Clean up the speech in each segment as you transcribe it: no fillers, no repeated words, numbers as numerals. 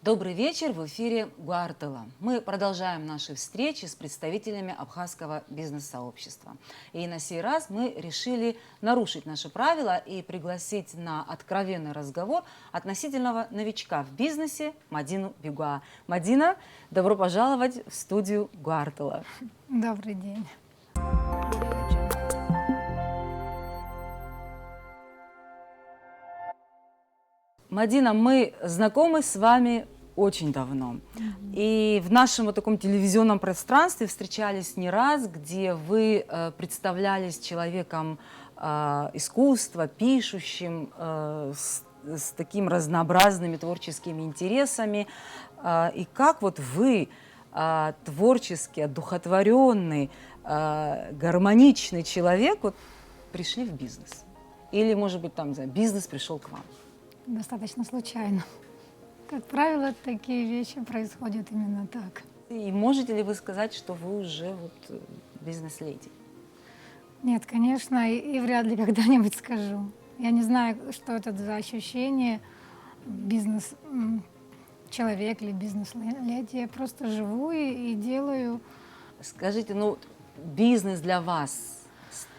Добрый вечер, в эфире Гуартела. Мы продолжаем наши встречи с представителями абхазского бизнес-сообщества. И на сей раз мы решили нарушить наши правила и пригласить на откровенный разговор относительного новичка в бизнесе Мадину Бигуа. Мадина, добро пожаловать в студию Гуартела. Добрый день. Мадина, мы знакомы с вами очень давно. И в нашем вот таком телевизионном пространстве встречались не раз, где вы представлялись человеком искусства, пишущим, с такими разнообразными творческими интересами. И как вот вы, творчески одухотворенный, гармоничный человек, вот, пришли в бизнес? Или, может быть, там, не знаю, бизнес пришел к вам? Достаточно случайно. Как правило, такие вещи происходят именно так. И можете ли вы сказать, что вы уже вот бизнес-леди? Нет, конечно, и вряд ли когда-нибудь скажу. Я не знаю, что это за ощущение бизнес-человек или бизнес-леди. Я просто живу и делаю. Скажите, ну, бизнес для вас –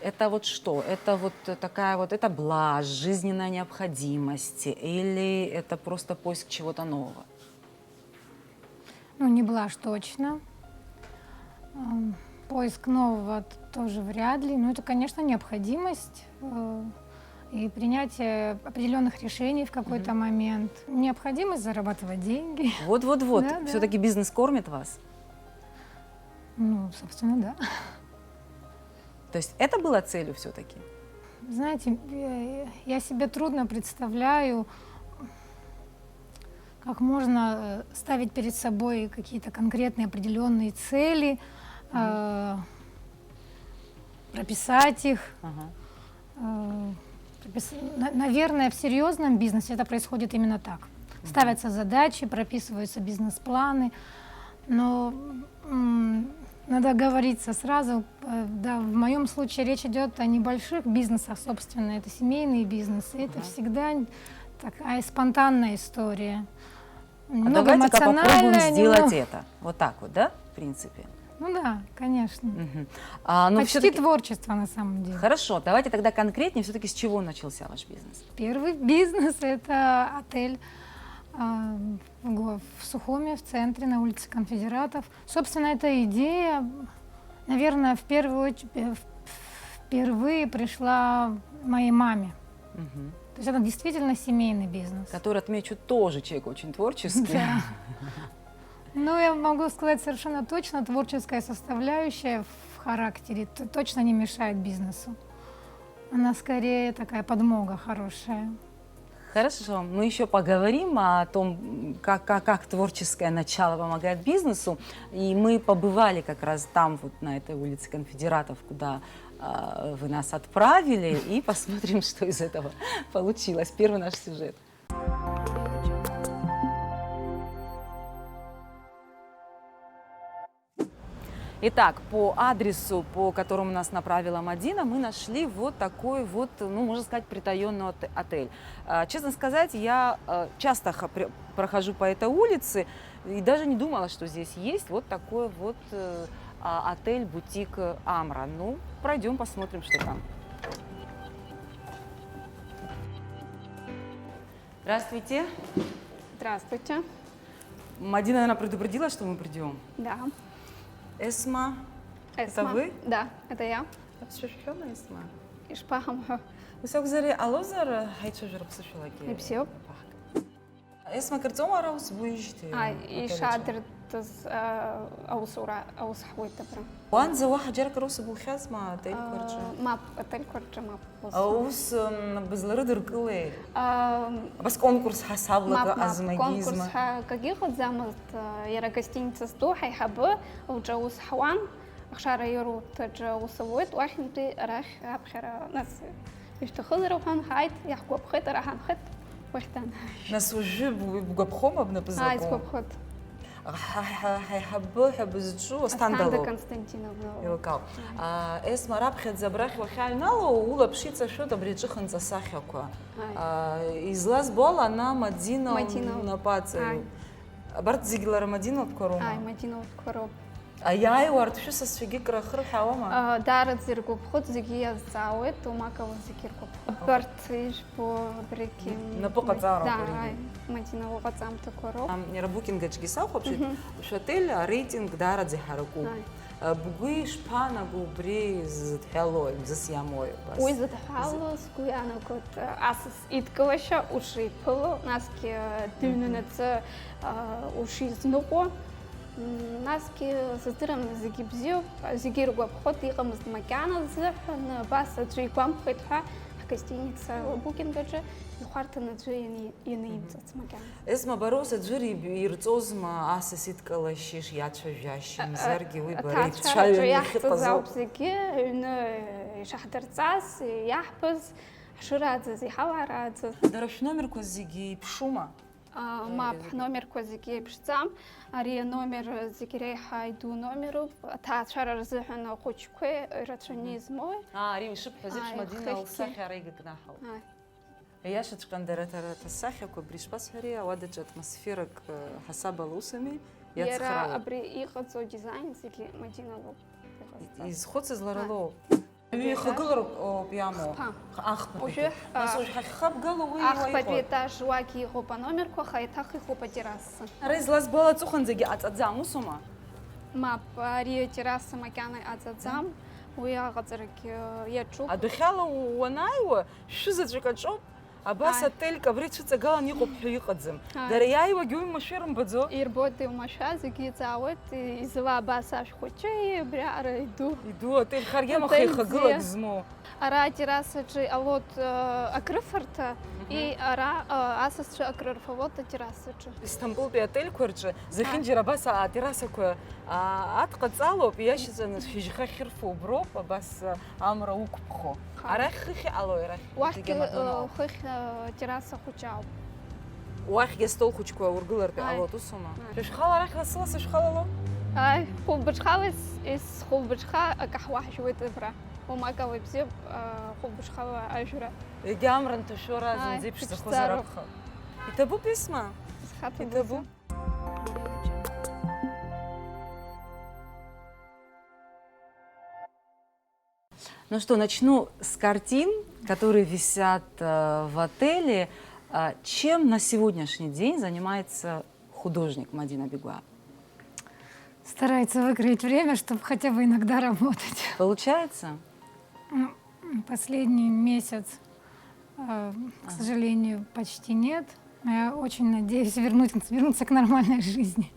это вот что? Это вот такая вот, это блажь, жизненная необходимость, или это просто поиск чего-то нового? Ну, не блажь точно. Поиск нового тоже вряд ли. Но это, конечно, необходимость и принятие определенных решений в какой-то момент. Необходимость зарабатывать деньги. Вот-вот-вот. Да, да. Все-таки бизнес кормит вас? Ну, собственно, да. То есть это было целью все-таки? Знаете, я себе трудно представляю, как можно ставить перед собой какие-то конкретные определенные цели, прописать их. Наверное, в серьезном бизнесе это происходит именно так. Ставятся задачи, прописываются бизнес-планы, но надо говориться сразу. Да, в моем случае речь идет о небольших бизнесах, собственно, это семейные бизнесы. Это всегда такая спонтанная история. Давайте-ка попробуем сделать это. Вот так вот, да, в принципе? Ну да, конечно. Почти творчество на самом деле. Хорошо, давайте тогда конкретнее, все-таки с чего начался ваш бизнес? Первый бизнес – это отель в Сухуме, в центре, на улице Конфедератов. Собственно, эта идея, наверное, впервые пришла моей маме. То есть это действительно семейный бизнес. Который, отмечу, тоже человек очень творческий. Да. Ну, я могу сказать совершенно точно, творческая составляющая в характере точно не мешает бизнесу. Она скорее такая подмога хорошая. Хорошо, мы еще поговорим о том, как творческое начало помогает бизнесу. И мы побывали как раз там, вот на этой улице Конфедератов, куда вы нас отправили, и посмотрим, что из этого получилось. Первый наш сюжет. Итак, по адресу, по которому нас направила Мадина, мы нашли вот такой вот, ну, можно сказать, притаенный отель. Честно сказать, я часто прохожу по этой улице и даже не думала, что здесь есть вот такой вот отель-бутик Амра. Ну, пройдем, посмотрим, что там. Здравствуйте. Здравствуйте. Мадина, наверное, предупредила, что мы придем. Да. Эсма. Это вы? Да, это я. Шушхёна Эсма. Ишпахам. Усёкзари алозар хайчужер псушулаги. Ипсиоп. Эсма кырцома раус буйжти. И шадр таз аусура аусхуй табра. Ван за واحد جرك روس بوخازما отель корча. Мап отель корча мап. Аус безларыдыр кылы. Бас конкурс хасаблага азмагизма. Конкурс каких вот замат яра гостиница сто хайхабы уджаус хван. أخشار يرو تجاوز سويت واحد راح أبخر ناس يشتغل روحان هايت يحكوا بخيط راح نخيط وقتان ناس وجب بقبخوم ابن بزاكو هاي سكوب خيط حيحبوا حبزجو ستاندلو Константиновна يوكاو اسم رابخت زبرخ وخالنالو ولا بشيتsa شو добриджихын засахяква излаз бола на Мадина на пацаю برد زيجي لرمادين وبكوروما مدينة كروب أياي وارد شو سسفيجي كرخر حوامة دارت زيركو بخد زيجي الزاوت وما كون زيكيركو برتيش بو بريكين نبقى زارو да مدينة وقتام تكروب не рабукин гачки сау вообще шотель рейтинг дара зихараку بقوي شبانا قبري زد حلوي زس ياموي بس وإذا تحاول سكوي أنا كنت أساس إتكوشة وشي بلو ناسكي دينونة وشي زنوبو ناسكي زدرم زيجي بزيو زيجي رجوع بخط يقمز مكان زحن بس تجي قام خدها حكستينيتس بوكين جاجة يخارت نتجي ينيمت مكان اسمه بروس تجري بيرتوزما أساسيت كلاشيش ياتشا جاشم زرقي ويبريت شايل خطة زوب زيجي إنه شحدر تاس يحبس حشرات زي حوارات درش номер كوزيجي بشوما ماب номер كوزيجي بشتام أري номер زيجي حيدو номеру تا شرر زحنا خوشكوي راتشنيزموي ريم شبح زيبش مدينة وصاحي ريقك ناحو هي شتقن درت الصاحي كوبريش بس هريا ودت أتمосферك حسب لوسمي يرى أبري إيقظ ديزاين زيجي مدينة из خود زلارلو يخقلر بيامو أخ وجه نسوي خب قالوا أخ بيتاج واكي هو بنومر كو خيتاخي هو بتراس رئيس لاس بالا تخن زيجي أتزامو سما ما بري تراس مكان أتزام ويا غزرك يجوب أدخله ونايوه شو زتجك شوب أباس التل كبريت شو تجاهن يقب يقدم درياي وجوي مشيرم بدو يربطي ومشى زكي تعود يزوا باساش خوتشي بريار يدو التل خارجة ما خي خقلك زمو أرا تراسة أوت أكرفرت и ара асас акрырфавот террасачы. Истанбул отель курчы. Захин жирабаса терраса ку атқацало пияшизан фижха хирфу броп бас амра укпхо. Араххи алойра. Вахки хих терраса хучау. Вахги стол хучку ургылар пе алоту сума. Шхала арах расыласы шхалало. Ай, хуббышхавис из хуббышха акахвах шует бра. وما كوي بزيب خوبش خوا أجرا. جامرن تشورا زنزيب شو خزرخ. يتبو بيسمع. يتبو. Ну что, начну с картин, которые висят в отеле. Чем на сегодняшний день занимается художник Мадина Бигуа? Старается выкроить время, чтобы хотя бы иногда работать. Получается? Последний месяц, к сожалению, почти нет. Я очень надеюсь вернуться к нормальной жизни.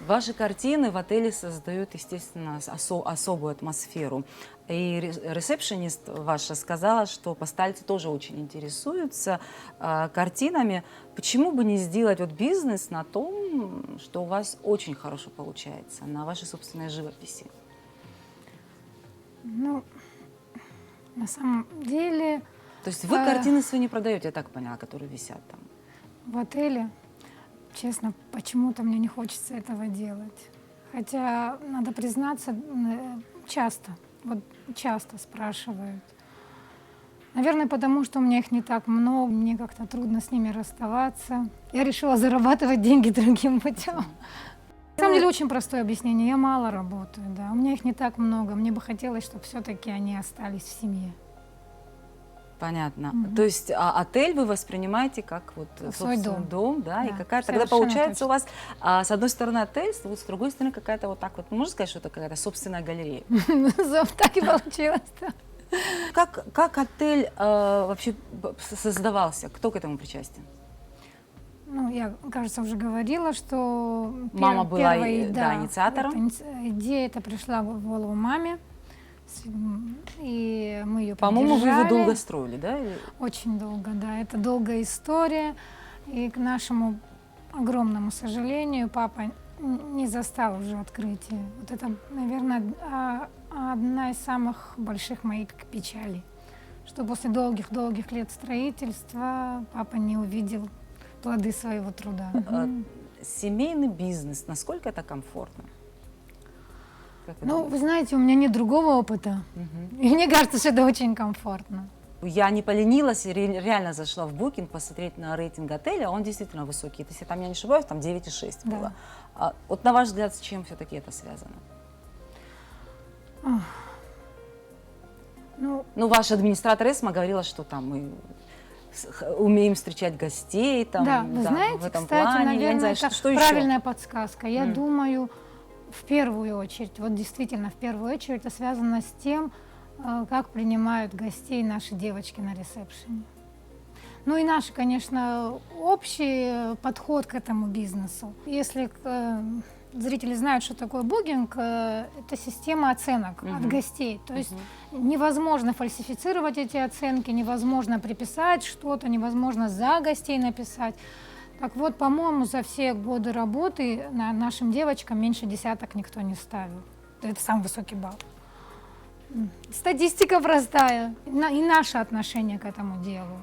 Ваши картины в отеле создают, естественно, особую атмосферу. И ресепшенист ваша сказала, что постальцы тоже очень интересуются картинами. Почему бы не сделать вот бизнес на том, что у вас очень хорошо получается, на вашей собственной живописи? Ну, на самом деле... То есть вы картины свои не продаете, я так поняла, которые висят там? В отеле, честно, почему-то мне не хочется этого делать. Хотя, надо признаться, часто спрашивают. Наверное, потому что у меня их не так много, мне как-то трудно с ними расставаться. Я решила зарабатывать деньги другим путем. На самом деле очень простое объяснение. Я мало работаю, да. У меня их не так много. Мне бы хотелось, чтобы все-таки они остались в семье. Понятно. То есть отель вы воспринимаете как вот свой дом, да? И какая тогда получается точно. У вас с одной стороны отель, с другой стороны какая-то вот так вот, можно сказать, что это какая-то собственная галерея? Так и получилось, да. Как отель вообще создавался? Кто к этому причастен? Ну, я, кажется, уже говорила, что мама была инициатором. Идея эта пришла в голову маме, и мы ее поддержали. По-моему, вы его долго строили, да? Очень долго, да. Это долгая история, и к нашему огромному сожалению папа не застал уже открытие. Вот это, наверное, одна из самых больших моих печалей, что после долгих лет строительства папа не увидел плоды своего труда. Семейный бизнес, насколько это комфортно? Ну, вы знаете, у меня нет другого опыта, и мне кажется, что это очень комфортно. Я не поленилась и реально зашла в Booking посмотреть на рейтинг отеля, он действительно высокий. Если там я не ошибаюсь, там 9,6 Да. было. Вот на ваш взгляд, с чем все-таки это связано? Ну, Ваш администратор ЭСМА говорила, что там мы умеем встречать гостей, там, да, вы в знаете, этом кстати, плане. Я не наверное, знаю, это что еще? правильная подсказка. Я думаю, в первую очередь, вот действительно, в первую очередь, это связано с тем, как принимают гостей наши девочки на ресепшене. Ну и наш, конечно, общий подход к этому бизнесу. Если зрители знают, что такое Booking, это система оценок от гостей. То есть невозможно фальсифицировать эти оценки, невозможно приписать что-то, невозможно за гостей написать. Так вот, по-моему, за все годы работы нашим девочкам меньше десяток никто не ставил. Это самый высокий балл. Статистика простая. И наше отношение к этому делу.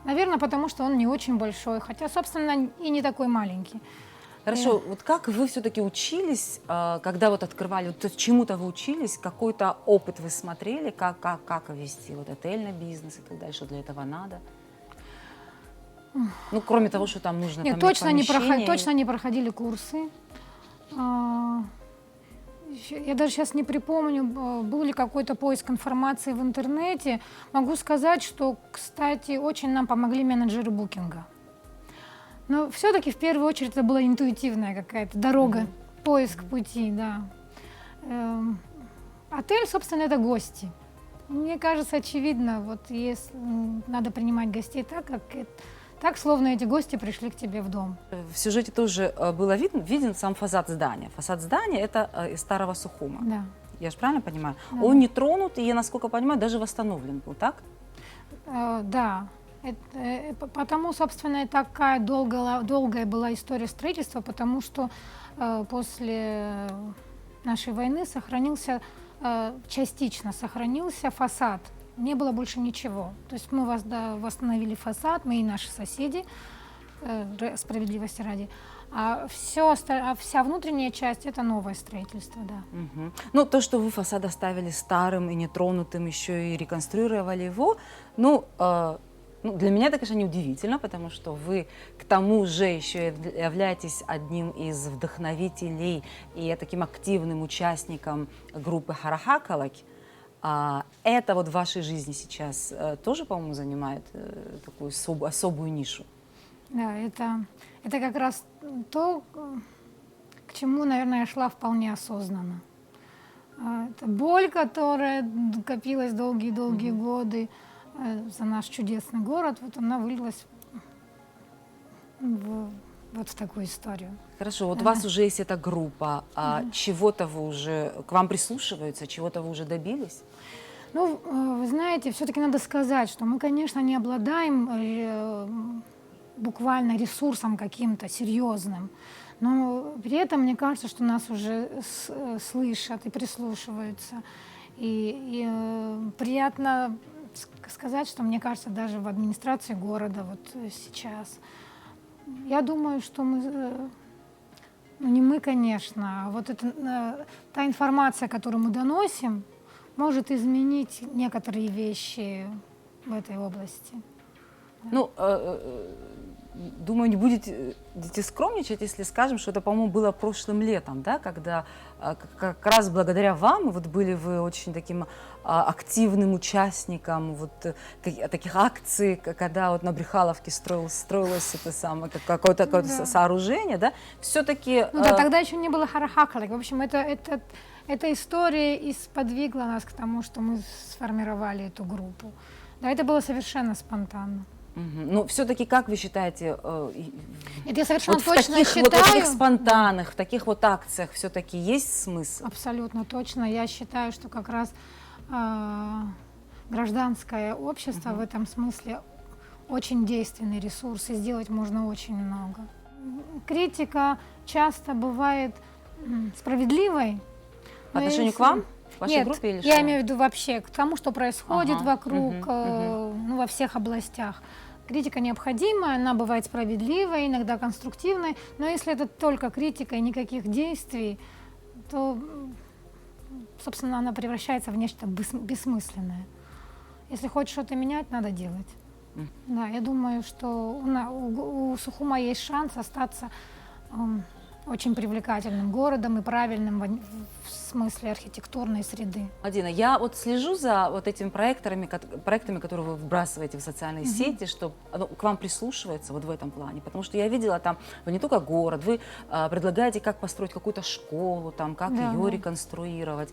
Наверное, потому что он не очень большой, хотя, собственно, и не такой маленький. Хорошо, вот как вы все-таки учились, когда вот открывали, вот чему-то вы учились, какой-то опыт вы смотрели, как вести вот отельный бизнес и так далее, что для этого надо? Ну, кроме того, что там нужно Нет, там точно не проходили курсы. Я даже сейчас не припомню, был ли какой-то поиск информации в интернете. Могу сказать, что, кстати, очень нам помогли менеджеры букинга. Но все-таки в первую очередь это была интуитивная какая-то дорога, поиск пути, да. Отель, собственно, это гости. Мне кажется, очевидно, вот если надо принимать гостей так, словно эти гости пришли к тебе в дом. В сюжете тоже было виден сам фасад здания. Фасад здания – это из старого Сухума. Да. Я же правильно понимаю? Да. Он не тронут, и я, насколько понимаю, даже восстановлен был, так? Да. Потому, собственно, и такая долгая была история строительства, потому что после нашей войны частично сохранился фасад. Не было больше ничего. То есть мы восстановили фасад, мы и наши соседи, справедливости ради. А вся внутренняя часть – это новое строительство, да. Угу. Ну, то, что вы фасад оставили старым и нетронутым, еще и реконструировали его, для меня это, конечно, неудивительно, потому что вы к тому же еще являетесь одним из вдохновителей и таким активным участником группы Харахакалак. Это вот в вашей жизни сейчас тоже, по-моему, занимает такую особую нишу? Да, это как раз то, к чему, наверное, я шла вполне осознанно. Это боль, которая копилась долгие-долгие годы за наш чудесный город, вот она вылилась вот в такую историю. Хорошо, вот у вас уже есть эта группа, чего-то вы уже, к вам прислушиваются, чего-то вы уже добились? Ну, вы знаете, все-таки надо сказать, что мы, конечно, не обладаем буквально ресурсом каким-то серьезным, но при этом мне кажется, что нас уже слышат и прислушиваются. И приятно сказать, что, мне кажется, даже в администрации города вот сейчас. Я думаю, что мы, не мы, конечно, а вот та информация, которую мы доносим, может изменить некоторые вещи в этой области. Ну, думаю, не будете скромничать, если скажем, что это, по-моему, было прошлым летом, да, когда как раз благодаря вам, вот были вы очень таким активным участником вот таких акций, когда вот на Брехаловке строилось это самое, какое-то сооружение, да, все-таки... Ну да, тогда еще не было Харахакалак. В общем, эта история и сподвигла нас к тому, что мы сформировали эту группу. Да, это было совершенно спонтанно. Ну, все-таки, как вы считаете, это я совершенно вот точно в считаю. таких спонтанных, в таких вот акциях все-таки есть смысл? Абсолютно точно. Я считаю, что как раз гражданское общество в этом смысле очень действенный ресурс, и сделать можно очень много. Критика часто бывает справедливой. По отношению к вам? В вашей Нет, группе или я что? имею в виду вообще к тому, что происходит вокруг, во всех областях. Критика необходима, она бывает справедливой, иногда конструктивной, но если это только критика и никаких действий, то, собственно, она превращается в нечто бессмысленное. Если хочешь что-то менять, надо делать. Да, я думаю, что у Сухума есть шанс остаться очень привлекательным городом и правильным в смысле архитектурной среды. Мадина, я вот слежу за вот этими проектами, которые вы вбрасываете в социальные сети, что к вам прислушивается вот в этом плане, потому что я видела там, вы не только город, вы предлагаете, как построить какую-то школу, там, как Да, ее да. реконструировать.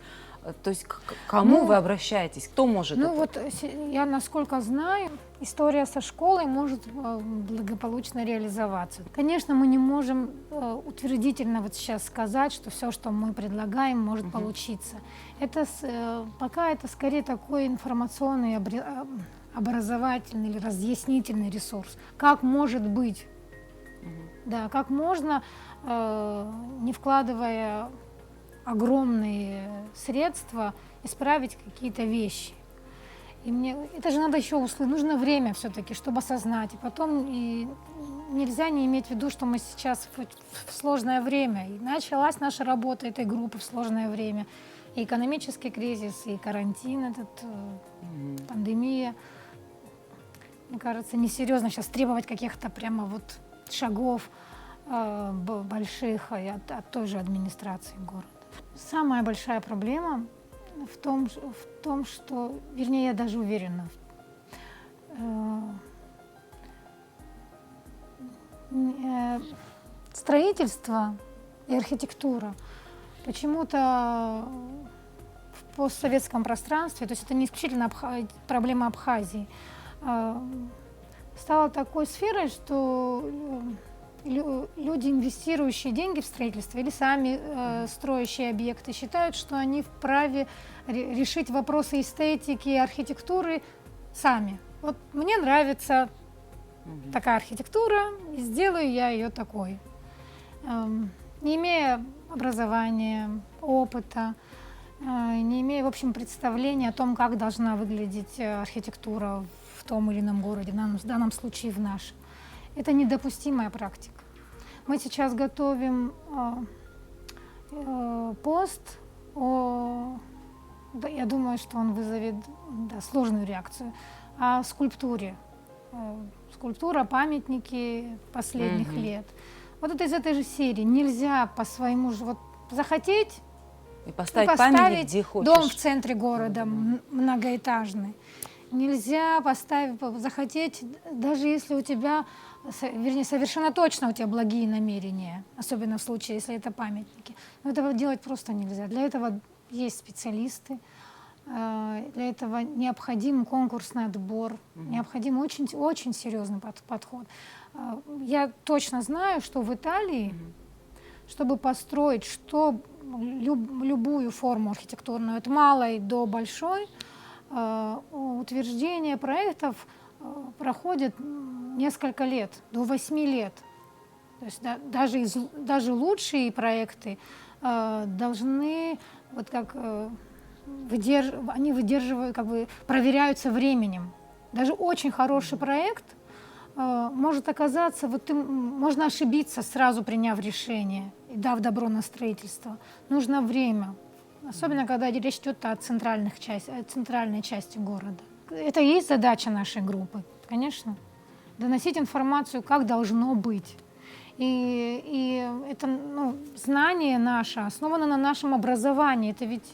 То есть к кому Ну, вы обращаетесь, кто может Ну это? вот я, насколько знаю, история со школой может благополучно реализоваться. Конечно, мы не можем утвердительно вот сейчас сказать, что все, что мы предлагаем, может получиться. Пока это скорее такой информационный, образовательный или разъяснительный ресурс. Как может быть, да, как можно, не вкладывая огромные средства, исправить какие-то вещи. И мне это же надо еще услышать, нужно время все-таки, чтобы осознать. И потом нельзя не иметь в виду, что мы сейчас в сложное время. И началась наша работа этой группы в сложное время. И экономический кризис, и карантин, пандемия. Мне кажется, несерьезно сейчас требовать каких-то прямо вот шагов больших от той же администрации города. Самая большая проблема в том, что, вернее, я даже уверена, строительство и архитектура почему-то в постсоветском пространстве, то есть это не исключительно проблема Абхазии, стала такой сферой, что люди, инвестирующие деньги в строительство или сами строящие объекты, считают, что они вправе решить вопросы эстетики и архитектуры сами. Вот мне нравится такая архитектура, и сделаю я ее такой. Не имея образования, опыта, не имея, в общем, представления о том, как должна выглядеть архитектура в том или ином городе, в данном случае в нашем. Это недопустимая практика. Мы сейчас готовим пост я думаю, что он вызовет сложную реакцию, о скульптуре. Скульптура, памятники последних лет. Вот это из этой же серии. Нельзя по своему же захотеть и поставить памятник, где хочешь. Дом в центре города, многоэтажный. Нельзя захотеть, даже если у тебя, вернее, совершенно точно у тебя благие намерения, особенно в случае, если это памятники. Но этого делать просто нельзя. Для этого есть специалисты, для этого необходим конкурсный отбор, необходим очень, очень серьезный подход. Я точно знаю, что в Италии, чтобы построить любую форму архитектурную, от малой до большой, утверждение проектов проходит несколько лет, до 8 лет. То есть даже лучшие проекты должны, вот как они выдерживают, как бы проверяются временем. Даже очень хороший проект может оказаться, можно ошибиться, сразу приняв решение и дав добро на строительство. Нужно время. Особенно, когда речь идет о центральной части города. Это и есть задача нашей группы, конечно. Доносить информацию, как должно быть. И это знание наше основано на нашем образовании. Это ведь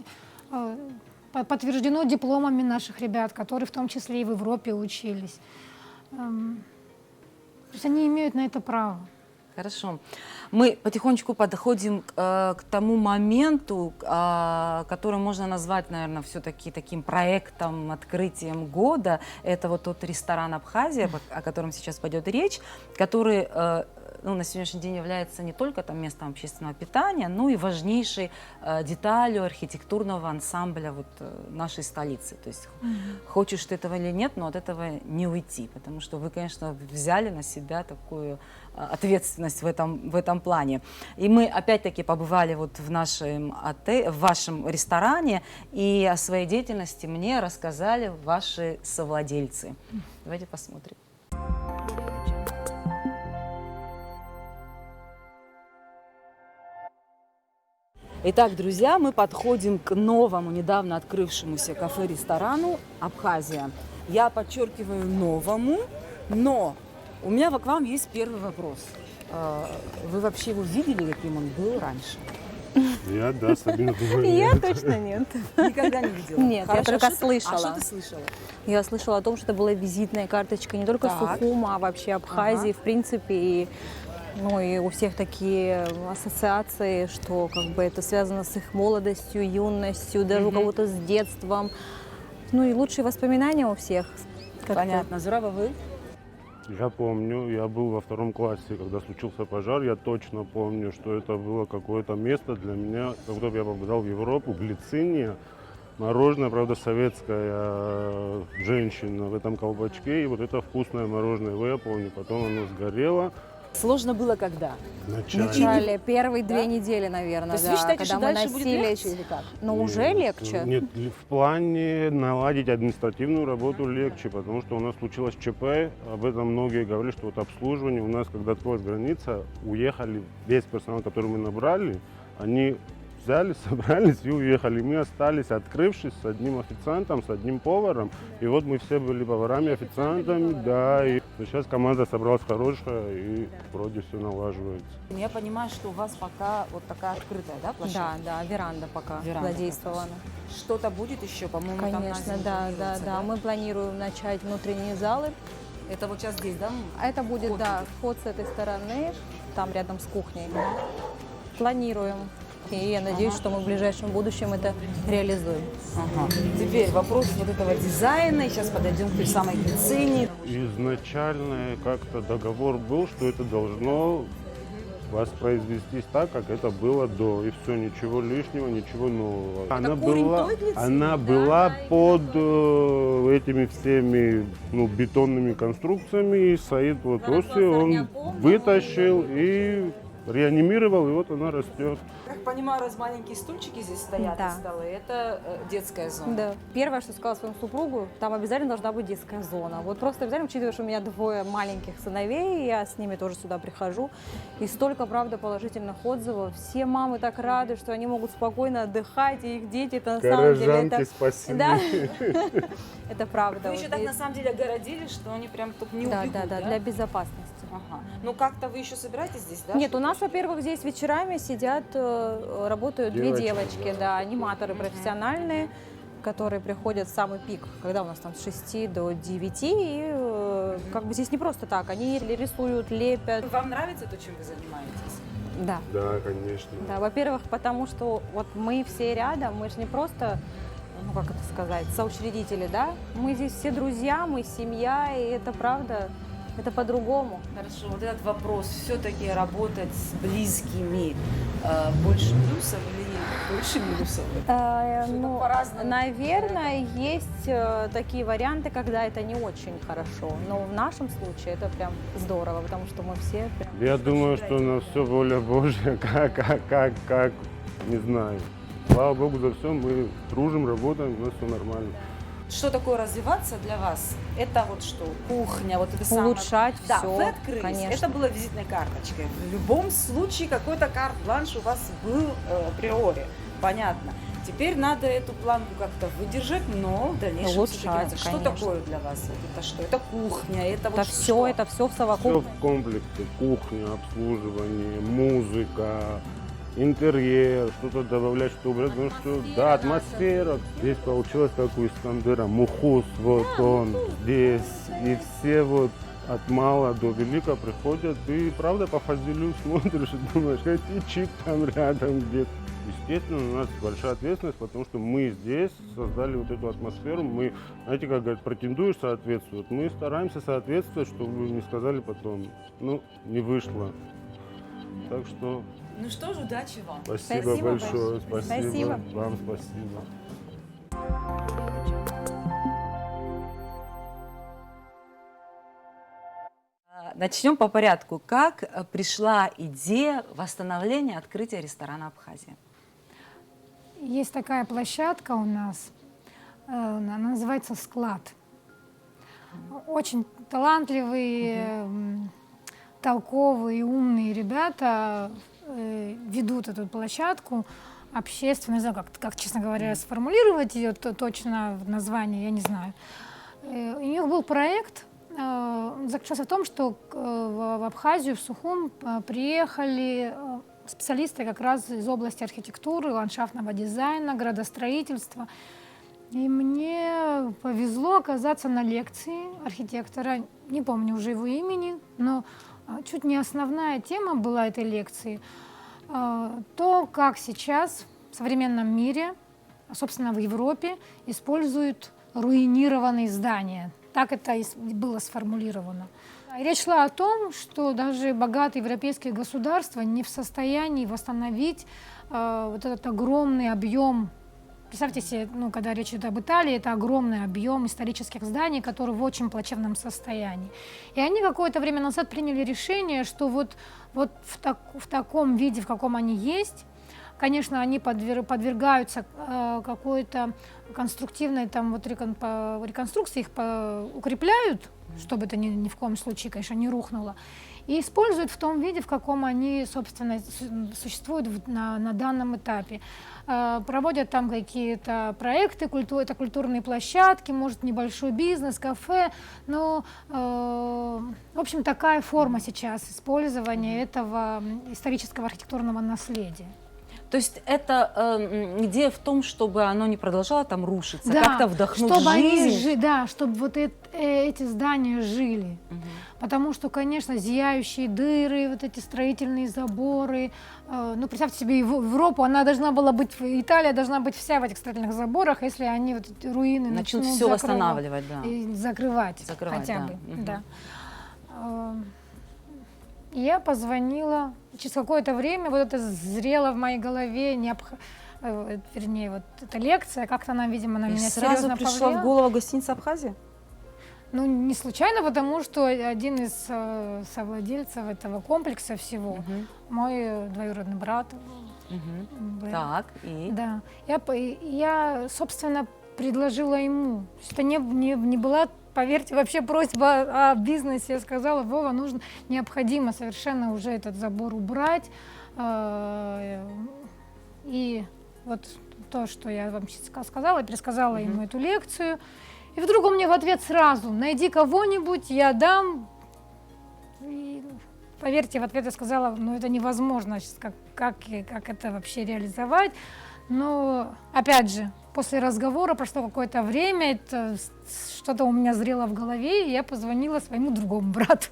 подтверждено дипломами наших ребят, которые в том числе и в Европе учились. То есть они имеют на это право. Хорошо. Мы потихонечку подходим к тому моменту, который можно назвать, наверное, все-таки таким проектом, открытием года. Это вот тот ресторан «Абхазия», о котором сейчас пойдет речь, который на сегодняшний день является не только там местом общественного питания, но и важнейшей деталью архитектурного ансамбля нашей столицы. То есть хочешь ты этого или нет, но от этого не уйти, потому что вы, конечно, взяли на себя такую ответственность в этом плане. И мы опять-таки побывали в вашем ресторане, и о своей деятельности мне рассказали ваши совладельцы. Давайте посмотрим. Итак, друзья, мы подходим к новому, недавно открывшемуся кафе-ресторану «Абхазия». Я подчеркиваю новому, но у меня к вам есть первый вопрос. Вы вообще его видели, каким он был раньше? Я, да, Сабина, думаю, Я нет. точно нет. Никогда не видела? Нет, я Хорошо, только а что слышала. А что ты слышала? Я слышала о том, что это была визитная карточка не только Так. Сухума, а вообще Абхазии, в принципе. И, ну, и у всех такие ассоциации, что как бы это связано с их молодостью, юностью, даже у кого-то с детством. Ну и лучшие воспоминания у всех. Как-то. Понятно. Зураб, вы? Я помню, я был во 2 классе, когда случился пожар. Я точно помню, что это было какое-то место для меня, как будто бы я попадал в Европу, глициния. Мороженое, правда, советская женщина в этом колпачке. И вот это вкусное мороженое, его я помню. Потом оно сгорело. Сложно было когда? В В начале. начале, первые Да? 2 недели, наверное, То есть да, вы считаете, когда что мы дальше будет носились. легче или как? Но уже Нет, легче. Нет, в плане наладить административную работу легче, потому что у нас случилось ЧП, об этом многие говорили, что вот обслуживание у нас, когда открылась граница, уехали весь персонал, который мы набрали, они взяли, собрались и уехали. Мы остались, открывшись, с одним официантом, с одним поваром. И вот мы все были поварами, официантами, да. И сейчас команда собралась хорошая, и вроде все налаживается. Я понимаю, что у вас пока вот такая открытая, да, площадка? Да, веранда пока Веранда задействована. пока. Что-то будет еще, по-моему, там на Конечно, зиму да. планируется, Мы планируем начать внутренние залы. Это вот сейчас здесь, да? А это будет, Вход да, будет. вход с этой стороны, там рядом с кухней. Планируем. И я надеюсь, что мы в ближайшем будущем это реализуем. Ага. Теперь вопрос вот этого дизайна. И сейчас подойдем к той самой глицине. Изначально как-то договор был, что это должно воспроизвестись так, как это было до. И все, ничего лишнего, ничего нового. Она была под этими всеми бетонными конструкциями. И Саид вот Оси, он вытащил и реанимировал, и вот она растет. Как понимаю, раз маленькие стульчики здесь стоят Да. и столы, это детская зона. Да. Первое, что сказала своему супругу, там обязательно должна быть детская зона. Вот просто обязательно, учитывая, что у меня 2 маленьких сыновей, я с ними тоже сюда прихожу. И столько, правда, положительных отзывов. Все мамы так рады, что они могут спокойно отдыхать, и их дети, это на самом деле... Горожанки, спасибо. Да, это правда. Вы еще Вот так и- на самом деле огородили, что они прям тут не Да, убегут, да, для безопасности. Ага. Ну как-то вы еще собираетесь здесь, да? Нет, у нас, во-первых, здесь вечерами сидят, работают 2 Девочки, девочки, да, аниматоры профессиональные, которые приходят в самый пик, когда у нас там с 6 до 9, и как бы здесь не просто так, они рисуют, лепят. Вам нравится то, чем вы занимаетесь? Да. Да, конечно. Да, во-первых, потому что вот мы все рядом, мы же не просто, ну как это сказать, соучредители, да, мы здесь все друзья, мы семья, и это правда, это по-другому. Хорошо, вот этот вопрос, все-таки работать с близкими, больше плюсов или больше минусов? Ну, по-разному. наверное, есть такие варианты, когда это не очень хорошо. Но в нашем случае это прям здорово, потому что мы все прям... Я думаю, что на все воля Божья, как, не знаю. Слава Богу за все, мы дружим, работаем, у нас все нормально. Что такое развиваться для вас? Это вот что? Кухня, вот это самое... Улучшать Да, всё, вы открылись. конечно. Это было визитной карточкой. В любом случае какой-то карт-бланш у вас был априори. Понятно. Теперь надо эту планку как-то выдержать, но в дальнейшем Улучшать, всё-таки надо. Что конечно. такое для вас? Это что? Это кухня, это вот Это что? все, это все в Все совокупности. в комплексе. Кухня, обслуживание, музыка, интерьер, что-то добавлять, что убрать. Потому что, да, атмосфера. Здесь получилось, как у Искандера, Мухус, вот он здесь. И все вот от мала до велика приходят. И правда по Фазилю смотришь и думаешь, какой чип там рядом где-то. Естественно, у нас большая ответственность, потому что мы здесь создали вот эту атмосферу. Мы, знаете, как говорят, претендуешь соответствовать. Мы стараемся соответствовать, чтобы не сказали потом, ну, не вышло. Так что Ну что ж, удачи вам. спасибо, Спасибо большое. большое. Спасибо. Спасибо. Вам спасибо. Начнем по порядку. Как пришла идея восстановления открытия ресторана «Абхазия»? Есть такая площадка у нас, она называется «Склад». Очень талантливые, толковые, умные ребята ведут эту площадку. общественная, не знаю, как, честно говоря, сформулировать ее точно в названии, я не знаю. У них был проект, заключался в том, что в Абхазию, в Сухум приехали специалисты как раз из области архитектуры, ландшафтного дизайна, градостроительства. И мне повезло оказаться на лекции архитектора, не помню уже его имени, но чуть не основная тема была этой лекции. То, как сейчас в современном мире, собственно, в Европе, используют руинированные здания. Так это и было сформулировано. Речь шла о том, что даже богатые европейские государства не в состоянии восстановить вот этот огромный объем. Представьте себе, ну, когда речь идет об Италии, это огромный объем исторических зданий, которые в очень плачевном состоянии. И они какое-то время назад приняли решение, что вот в таком виде, в каком они есть, конечно, они подвергаются какой-то конструктивной там, вот, реконструкции, их укрепляют, чтобы это ни в коем случае, конечно, не рухнуло, и используют в том виде, в каком они, собственно, существуют на данном этапе. Проводят там какие-то проекты, это культурные площадки, может, небольшой бизнес, кафе, но, в общем, такая форма сейчас использования этого исторического архитектурного наследия. То есть это идея в том, чтобы оно не продолжало там рушиться, Да, как-то вдохнуть чтобы жизнь. чтобы вот эти здания жили. Потому что, конечно, зияющие дыры, вот эти строительные заборы. Ну, представьте себе, Европу, она должна была быть, Италия должна быть вся в этих строительных заборах, если они вот эти руины начнут все восстанавливать, да. И закрывать хотя бы. Да. Я позвонила, через какое-то время вот это зрело в моей голове, вернее, вот эта лекция, как-то она, видимо, на меня сразу серьезно пришла повлияла. в голову гостиница «Абхазия»? Ну, не случайно, потому что один из совладельцев этого комплекса всего, мой двоюродный брат. был. Так, и? Да. Я, собственно, предложила ему. Это не была, поверьте, вообще просьба о бизнесе. Я сказала: Вова, необходимо совершенно уже этот забор убрать. И вот то, что я вам сейчас сказала, пересказала ему эту лекцию. И вдруг он мне в ответ сразу: найди кого-нибудь, я дам. И, поверьте, в ответ я сказала: ну это невозможно, как это вообще реализовать. Но, опять же, после разговора прошло какое-то время, что-то у меня зрело в голове, и я позвонила своему другому брату.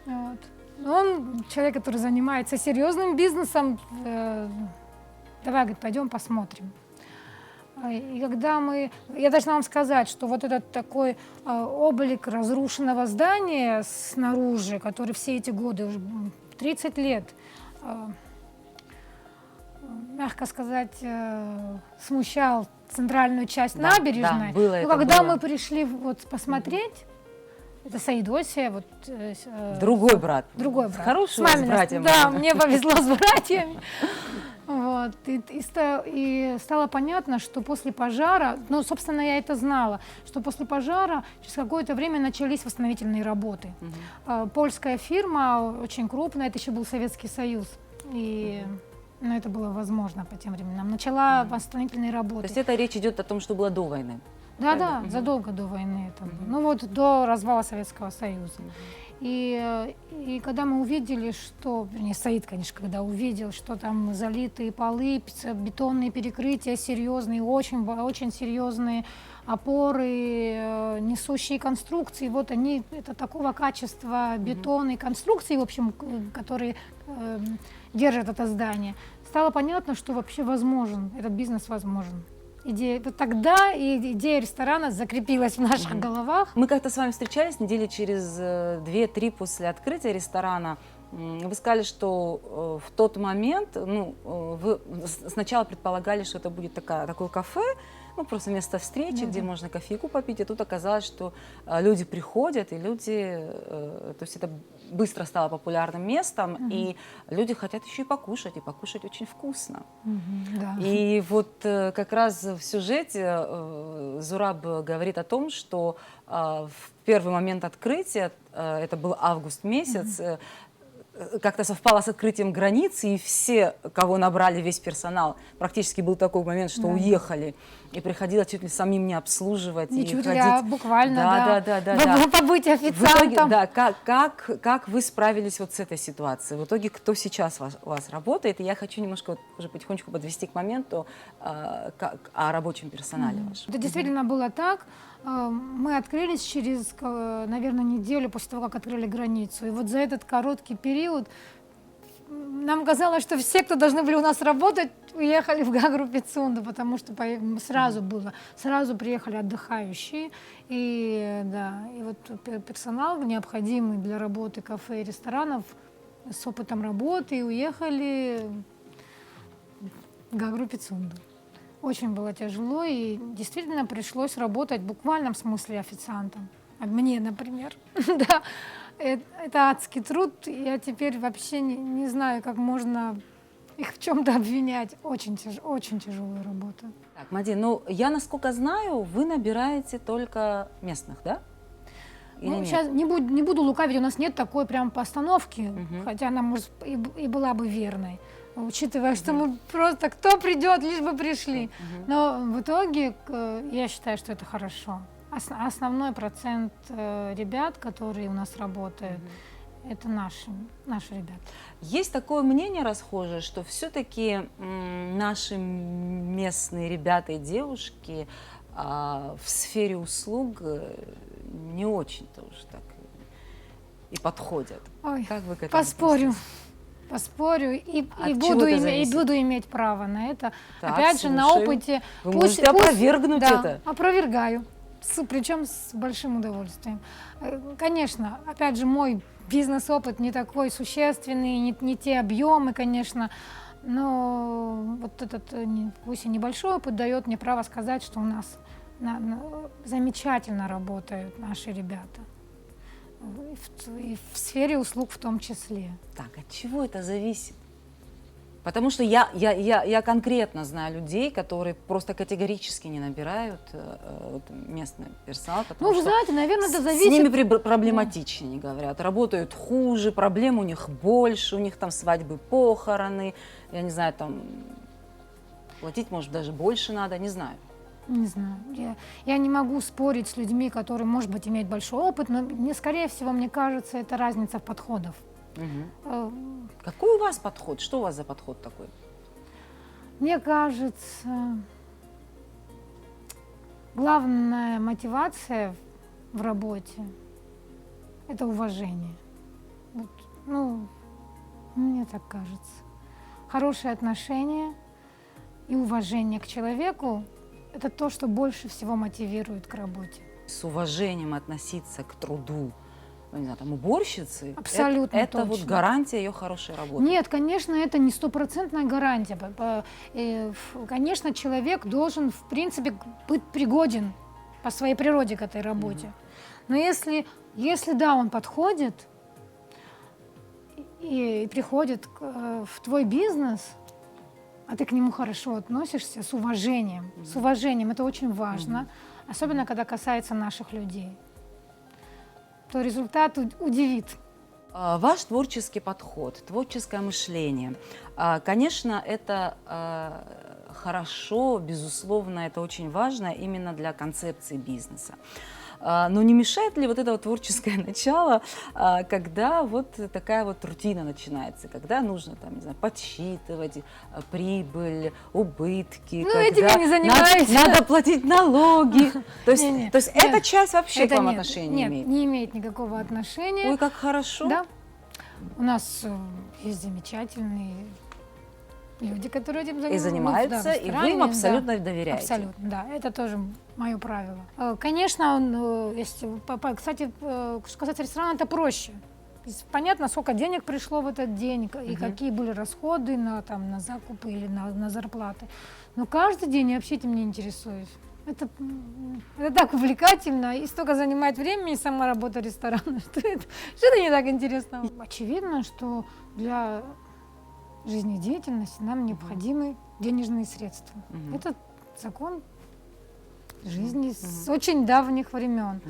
Вот. Он человек, который занимается серьезным бизнесом. Давай, говорит, пойдем посмотрим. И когда я должна вам сказать, что вот этот такой облик разрушенного здания снаружи, который все эти годы, уже 30 лет, мягко сказать, смущал центральную часть набережной. Да, когда мы пришли посмотреть, это Саидосия, другой брат. Другой брат. Хороший с братьями. Да, мне повезло с братьями. Вот. И стало понятно, что после пожара, ну, собственно, я это знала, что после пожара через какое-то время начались восстановительные работы. Польская фирма, очень крупная, это еще был Советский Союз, и это было возможно по тем временам, начала восстановительные работы. То есть это речь идет о том, что было до войны? Да, задолго до войны это было. Ну вот до развала Советского Союза. И когда мы увидели, что, вернее, Саид, конечно, когда увидел, что там залитые полы, бетонные перекрытия серьезные, очень, очень серьезные опоры, несущие конструкции, вот они, это такого качества бетонные конструкции, в общем, которые держат это здание, стало понятно, что вообще возможен, этот бизнес возможен. Тогда идея ресторана закрепилась в наших головах. Мы как-то с вами встречались недели через 2-3 после открытия ресторана. Вы сказали, что в тот момент, вы сначала предполагали, что это будет такое кафе, просто место встречи, где можно кофейку попить, и тут оказалось, что люди приходят, и то есть это быстро стало популярным местом, и люди хотят еще и покушать очень вкусно. Да. И вот как раз в сюжете Зураб говорит о том, что в первый момент открытия, это был август месяц, как-то совпало с открытием границ, и все, кого набрали, весь персонал, практически был такой момент, что Да. уехали, и приходилось чуть ли самим не обслуживать, Не и чуть ли, ходить. а буквально, да. Да. Побыть В итоге, официантом. да, как вы справились вот с этой ситуацией? В итоге, кто сейчас у вас работает? И я хочу немножко вот уже потихонечку подвести к моменту о рабочем персонале вашем. Это действительно было так. Мы открылись через, наверное, неделю после того, как открыли границу. И вот за этот короткий период нам казалось, что все, кто должны были у нас работать, уехали в Гагру Пицунду, потому что сразу приехали отдыхающие. И, да, и вот персонал, необходимый для работы кафе и ресторанов, с опытом работы, уехали в Гагру Пицунду. Очень было тяжело, и действительно пришлось работать в буквальном смысле официантом. А мне, например. Да, это адский труд. Я теперь вообще не знаю, как можно их в чем-то обвинять. Очень тяжелая работа. Так, Мадин, ну я, насколько знаю, вы набираете только местных, да? Или Ну, нет? сейчас не буду лукавить, у нас нет такой прям постановки, Мгм. хотя она, может, и была бы верной, учитывая, что мы просто кто придет, лишь бы пришли. Но в итоге я считаю, что это хорошо. Основной процент ребят, которые у нас работают, это наши ребята. Есть такое мнение расхожее, что все-таки наши местные ребята и девушки в сфере услуг не очень-то уж так и подходят. Ой, Как вы к этому поспорю. относитесь? Поспорю и От чего это зависит? буду иметь право на это. Так, Опять же, на слушаю. опыте. Вы можете опровергнуть да, это. опровергаю. Причем с большим удовольствием. Конечно, опять же, мой бизнес-опыт не такой существенный, не те объемы, конечно, но вот этот, пусть и небольшой опыт, дает мне право сказать, что у нас замечательно работают наши ребята. И в сфере услуг в том числе. Так, от чего это зависит? Потому что я конкретно знаю людей, которые просто категорически не набирают вот, местный персонал. Ну, вы что знаете, наверное, это с зависит... ними проблематичнее, они говорят. Работают хуже, проблем у них больше, у них там свадьбы, похороны, я не знаю, там платить, может, даже больше надо, не знаю. Не знаю. Я не могу спорить с людьми, которые, может быть, имеют большой опыт, но скорее всего, мне кажется, это разница в подходах. Какой у вас подход? Что у вас за подход такой? Мне кажется, главная мотивация в работе – это уважение. Вот, ну, мне так кажется. Хорошие отношения и уважение к человеку – это то, что больше всего мотивирует к работе. С уважением относиться к труду, ну, не знаю, там, уборщицы, Абсолютно это вот точно. гарантия ее хорошей работы. Нет, конечно, это не стопроцентная гарантия. Конечно, человек должен, в принципе, быть пригоден по своей природе к этой работе. Но если да, он подходит и приходит в твой бизнес, а ты к нему хорошо относишься, с уважением. С уважением, это очень важно, особенно когда касается наших людей, то результат удивит. Ваш творческий подход, творческое мышление, конечно, это хорошо, безусловно, это очень важно именно для концепции бизнеса. Но не мешает ли вот это вот творческое начало, когда вот такая вот рутина начинается, когда нужно там, не знаю, подсчитывать прибыль, убытки, Ну, этим я не занимаюсь. надо платить налоги. То есть, Не-не, то есть нет. эта часть вообще Это к вам нет, отношения нет, не имеет? не имеет никакого отношения. Ой, как хорошо. Да. У нас есть замечательные люди, которые этим И занимаются, да, в и вы им ресторане, абсолютно да, доверяете. Абсолютно, да. Это тоже мое правило. Конечно, кстати, что касается ресторана, это проще. То есть понятно, сколько денег пришло в этот день, и какие были расходы на закупы или на зарплаты. Но каждый день я вообще этим не интересуюсь. Это так увлекательно и столько занимает времени сама работа ресторана, что это не так интересно. Очевидно, что для жизнедеятельности нам необходимы денежные средства. Это закон жизни с очень давних времен.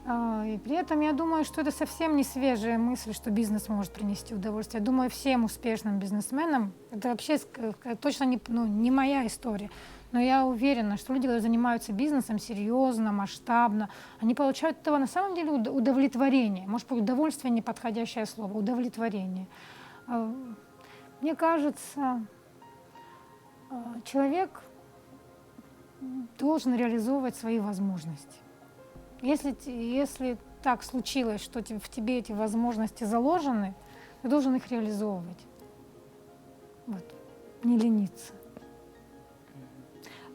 И при этом я думаю, что это совсем не свежая мысль, что бизнес может принести удовольствие. Я думаю, всем успешным бизнесменам, это вообще точно не моя история, но я уверена, что люди, которые занимаются бизнесом серьезно, масштабно, они получают от этого на самом деле удовлетворение. Может быть, удовольствие не подходящее слово, удовлетворение. Мне кажется, человек должен реализовывать свои возможности. Если так случилось, что в тебе эти возможности заложены, ты должен их реализовывать. Вот. Не лениться.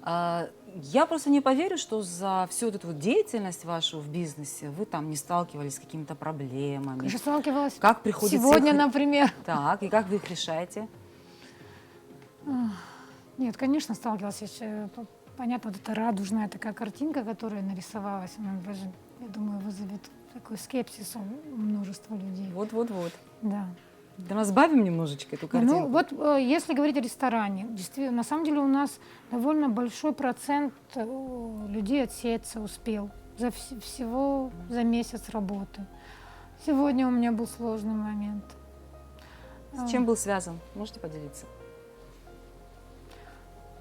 Я просто не поверю, что за всю эту вот деятельность вашу в бизнесе вы там не сталкивались с какими-то проблемами. Я же сталкивалась Как приходится сегодня, их- например. Так, и как вы их решаете? Нет, конечно, сталкивалась. Понятно, вот эта радужная такая картинка, которая нарисовалась, она даже, я думаю, вызовет такой скепсис у множества людей. Вот-вот-вот. Да. Да, разбавим немножечко эту картинку. Ну вот если говорить о ресторане, действительно, на самом деле у нас довольно большой процент людей отсеяться успел всего за месяц работы. Сегодня у меня был сложный момент. С чем был связан? Можете поделиться?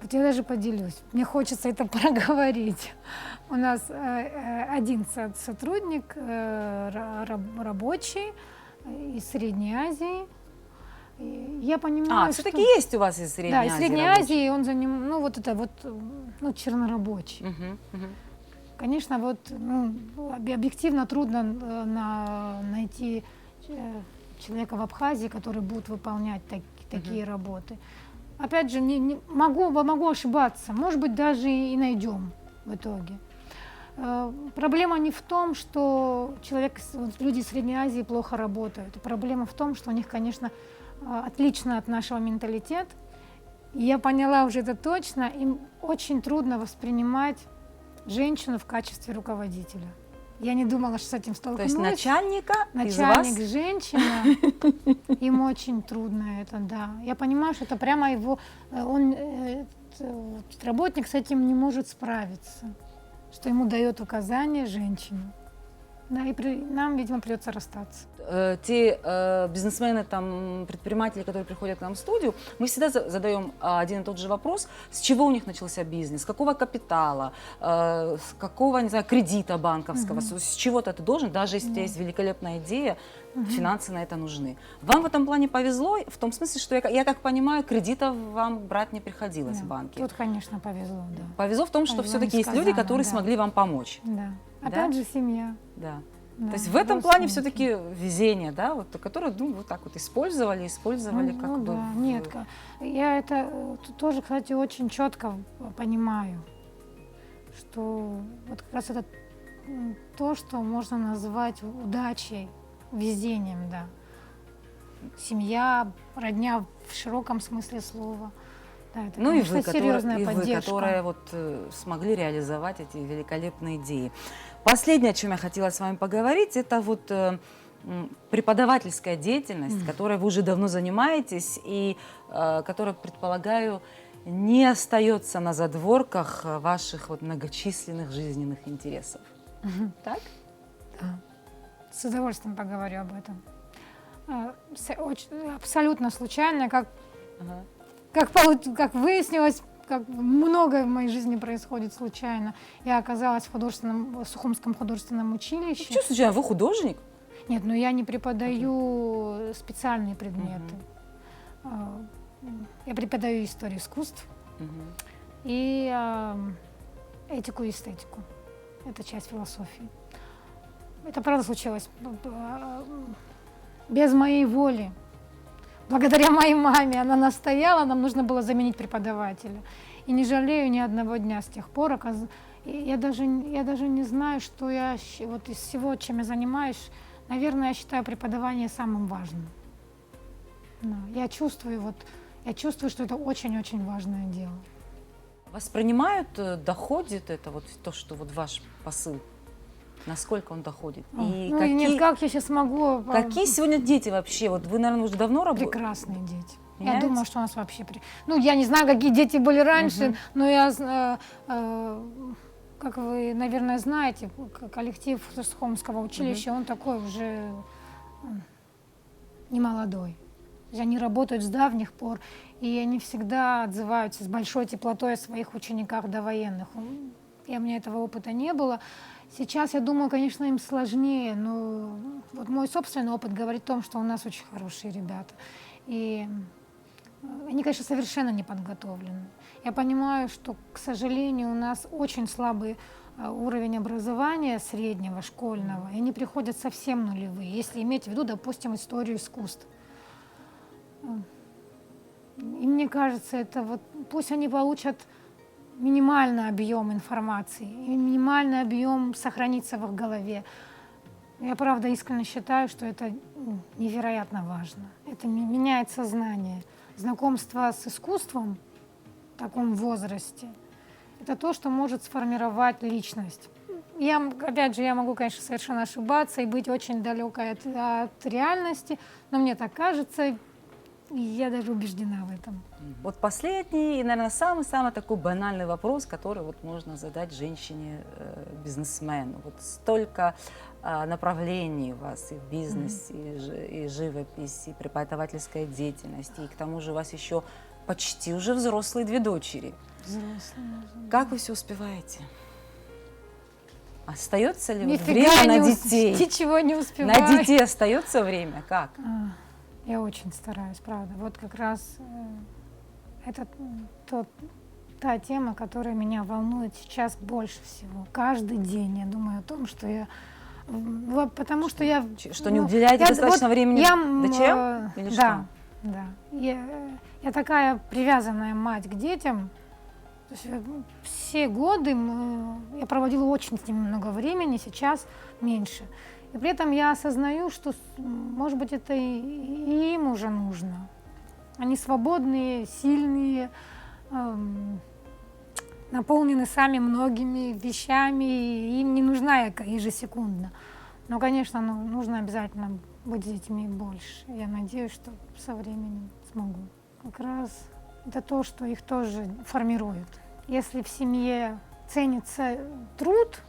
Вот я даже поделюсь. Мне хочется это проговорить. У нас один сотрудник рабочий из Средней Азии. И я понимаю, что... все-таки есть у вас из Средней Да, Азии из Средней рабочие? Азии он ну вот это вот, ну, чернорабочий. Мгм, мгм. Конечно, вот, ну, объективно трудно найти человека в Абхазии, который будет выполнять такие работы. Опять же, могу ошибаться, может быть, даже и найдем в итоге. Проблема не в том, что люди из Средней Азии плохо работают. Проблема в том, что у них, конечно, отлично от нашего менталитет. И я поняла уже это точно, им очень трудно воспринимать женщину в качестве руководителя. Я не думала, что с этим То столкнусь. есть начальник Начальник женщина, им очень трудно это, да. Я понимаю, что это прямо работник с этим не может справиться, что ему дает указания женщина. Да, и нам, видимо, придется расстаться. Те бизнесмены, там, предприниматели, которые приходят к нам в студию, мы всегда задаем один и тот же вопрос: с чего у них начался бизнес, с какого капитала, с какого, не знаю, кредита банковского, с чего-то ты должен, даже если у тебя есть великолепная идея, финансы на это нужны. Вам в этом плане повезло, в том смысле, что я как понимаю, кредитов вам брать не приходилось в банке. Тут, конечно, повезло, да. Повезло в том, что Повезло все-таки есть люди, несказанно, которые да. смогли вам помочь. Да. Да? Опять же, семья. Да. Да, То есть в этом плане родственники. все-таки везение, да, вот, которое, ну, вот так вот использовали как бы. Да. Нет, я это тоже, кстати, очень четко понимаю, что вот как раз это то, что можно назвать удачей, везением, да. Семья, родня в широком смысле слова. Да, это, Ну и конечно, вы, серьезная поддержка. которые вот смогли реализовать эти великолепные идеи. Последнее, о чем я хотела с вами поговорить, это вот преподавательская деятельность, которой вы уже давно занимаетесь и которая, предполагаю, не остается на задворках ваших вот многочисленных жизненных интересов. Так? Да. С удовольствием поговорю об этом. Абсолютно случайно, как выяснилось, как много в моей жизни происходит случайно. Я оказалась в Сухумском художественном училище. Что случайно? Вы художник? Нет, но я не преподаю специальные предметы. Я преподаю историю искусств и этику и эстетику. Это часть философии. Это правда случилось без моей воли. Благодаря моей маме, она настояла, нам нужно было заменить преподавателя. И не жалею ни одного дня с тех пор. Я даже не знаю, что вот из всего, чем я занимаюсь, наверное, я считаю преподавание самым важным. Да, я чувствую, что это очень-очень важное дело. Воспринимают, доходит это вот то, что вот ваш посыл? Насколько он доходит? И Нет, как я сейчас могу... Какие сегодня дети вообще? Вот вы, наверное, уже давно работаете? Прекрасные дети. Меняются? Я думаю, что у нас вообще... Ну, я не знаю, какие дети были раньше, но как вы, наверное, знаете, коллектив Сухомского училища, он такой уже не молодой. Они работают с давних пор, и они всегда отзываются с большой теплотой о своих учениках довоенных. У меня этого опыта не было. Сейчас, я думаю, конечно, им сложнее, но вот мой собственный опыт говорит о том, что у нас очень хорошие ребята. И они, конечно, совершенно не подготовлены. Я понимаю, что, к сожалению, у нас очень слабый уровень образования среднего, школьного, и они приходят совсем нулевые, если иметь в виду, допустим, историю искусств. И мне кажется, это вот пусть они получат минимальный объем информации, и минимальный объем сохранится в их голове. Я, правда, искренне считаю, что это невероятно важно. Это меняет сознание. Знакомство с искусством в таком возрасте – это то, что может сформировать личность. Опять же, я могу, конечно, совершенно ошибаться и быть очень далекой от реальности, но мне так кажется, и я даже убеждена в этом. Вот последний и, наверное, самый-самый такой банальный вопрос, который вот можно задать женщине-бизнесмену. Вот столько направлений у вас и в бизнесе, и живопись, и преподавательская деятельность, и к тому же у вас еще почти уже взрослые 2 дочери. Взрослые. Как вы все успеваете? Остается ли вот Нифига время на не детей? Ничего не успеваю. На детей остается время? Как? Я очень стараюсь, правда. Вот как раз это та тема, которая меня волнует сейчас больше всего. Каждый день я думаю о том, что потому что я... Что не уделяете достаточно времени дочерям? Или да, что? да. Я такая привязанная мать к детям. То есть, все годы я проводила очень с ними много времени, сейчас меньше. И при этом я осознаю, что, может быть, это и им уже нужно. Они свободные, сильные, наполнены сами многими вещами, и им не нужна я ежесекундно. Но, конечно, нужно обязательно быть с детьми больше. Я надеюсь, что со временем смогу. Как раз это то, что их тоже формирует. Если в семье ценится труд,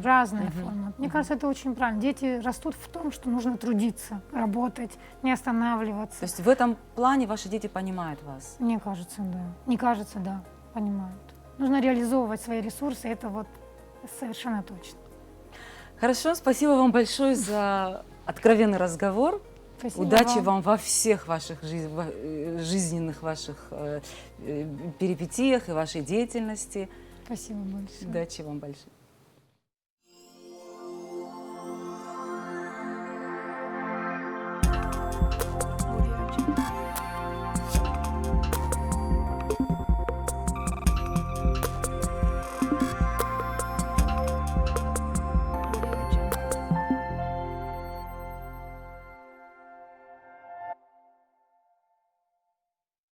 разные формы. Мне кажется, это очень правильно. Дети растут в том, что нужно трудиться, работать, не останавливаться. То есть в этом плане ваши дети понимают вас? Мне кажется, да. Не кажется, да, понимают. Нужно реализовывать свои ресурсы, это вот совершенно точно. Хорошо, спасибо вам большое за откровенный разговор. Спасибо Удачи вам во всех ваших жизненных ваших перипетиях и вашей деятельности. Спасибо большое. Удачи вам большое.